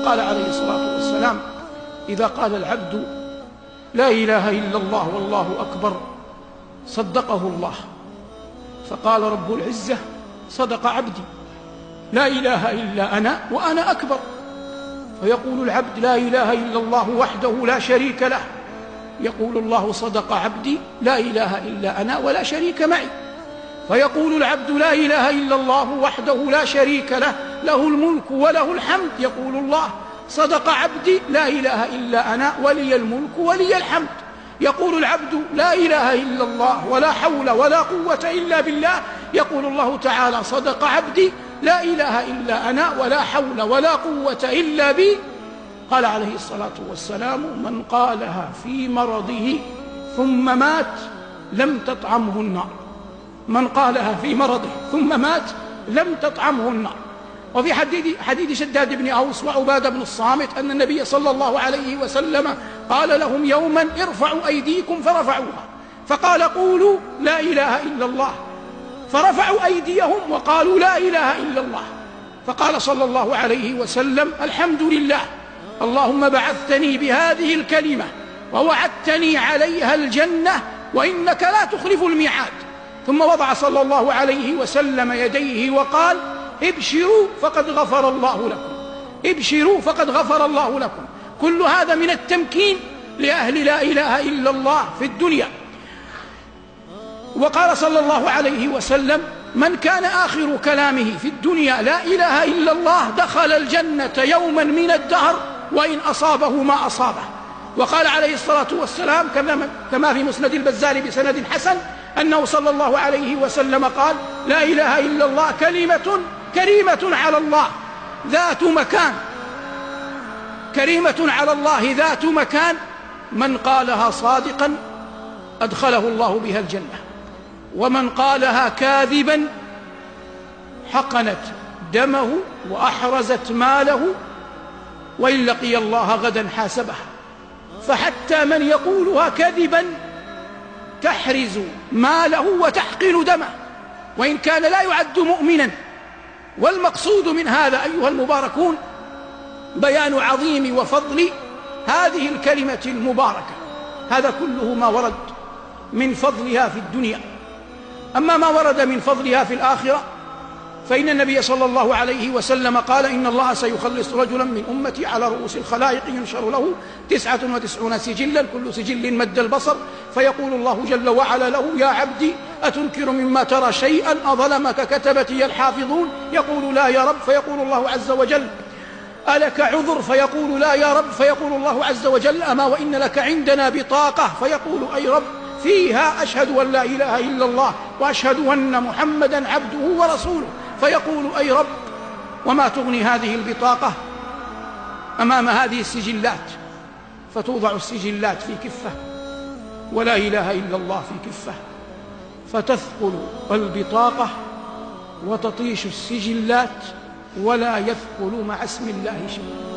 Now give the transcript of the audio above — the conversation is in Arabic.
قال عليه الصلاة والسلام: إذا قال العبد لا إله إلا الله والله أكبر صدقه الله. فقال رب العزة: صدق عبدي، لا إله إلا أنا وأنا أكبر. فيقول العبد: لا إله إلا الله وحده لا شريك له. يقول الله: صدق عبدي، لا إله إلا أنا ولا شريك معي. فيقول العبد: لا إله إلا الله وحده لا شريك له، له الملك وله الحمد. يقول الله: صدق عبدي، لا إله إلا أنا ولي الملك ولي الحمد. يقول العبد: لا إله إلا الله ولا حول ولا قوة إلا بالله. يقول الله تعالى: صدق عبدي، لا إله إلا أنا ولا حول ولا قوة إلا بي. قال عليه الصلاة والسلام: من قالها في مرضه ثم مات لم تطعمه النار. من قالها في مرضه ثم مات لم تطعمه النار. وفي حديث شداد بن أوس وعبادة بن الصامت أن النبي صلى الله عليه وسلم قال لهم يوما: ارفعوا أيديكم، فرفعوها، فقال: قولوا لا إله إلا الله. فرفعوا أيديهم وقالوا لا إله إلا الله. فقال صلى الله عليه وسلم: الحمد لله، اللهم بعثتني بهذه الكلمة ووعدتني عليها الجنة وإنك لا تخلف الميعاد. ثم وضع صلى الله عليه وسلم يديه وقال: ابشروا فقد غفر الله لكم، ابشروا فقد غفر الله لكم. كل هذا من التمكين لأهل لا إله إلا الله في الدنيا. وقال صلى الله عليه وسلم: من كان آخر كلامه في الدنيا لا إله إلا الله دخل الجنة يوما من الدهر وإن أصابه ما أصابه. وقال عليه الصلاة والسلام كما في مسند البزار بسند حسن أنه صلى الله عليه وسلم قال: لا إله إلا الله كلمة كريمة على الله ذات مكان، كريمة على الله ذات مكان، من قالها صادقا أدخله الله بها الجنة، ومن قالها كاذبا حقنت دمه وأحرزت ماله، وإن لقي الله غدا حاسبه. فحتى من يقولها كذبا تحرز ماله وتحقن دمه، وإن كان لا يعد مؤمنا. والمقصود من هذا أيها المباركون بيان عظيم وفضل هذه الكلمة المباركة. هذا كله ما ورد من فضلها في الدنيا. أما ما ورد من فضلها في الآخرة فإن النبي صلى الله عليه وسلم قال: إن الله سيخلص رجلا من أمتي على رؤوس الخلائق ينشر له 99 سجلا كل سجل مد البصر، فيقول الله جل وعلا له: يا عبدي أتنكر مما ترى شيئا أظلمك كتبتي الحافظون؟ يقول: لا يا رب. فيقول الله عز وجل: ألك عذر؟ فيقول: لا يا رب. فيقول الله عز وجل: أما وإن لك عندنا بطاقة؟ فيقول: أي رب، فيها أشهد أن لا إله إلا الله وأشهد أن محمدا عبده ورسوله. فيقول: أي رب، وما تغني هذه البطاقة أمام هذه السجلات؟ فتوضع السجلات في كفة ولا إله إلا الله في كفة، فتثقل البطاقة وتطيش السجلات ولا يثقل مع اسم الله شيء.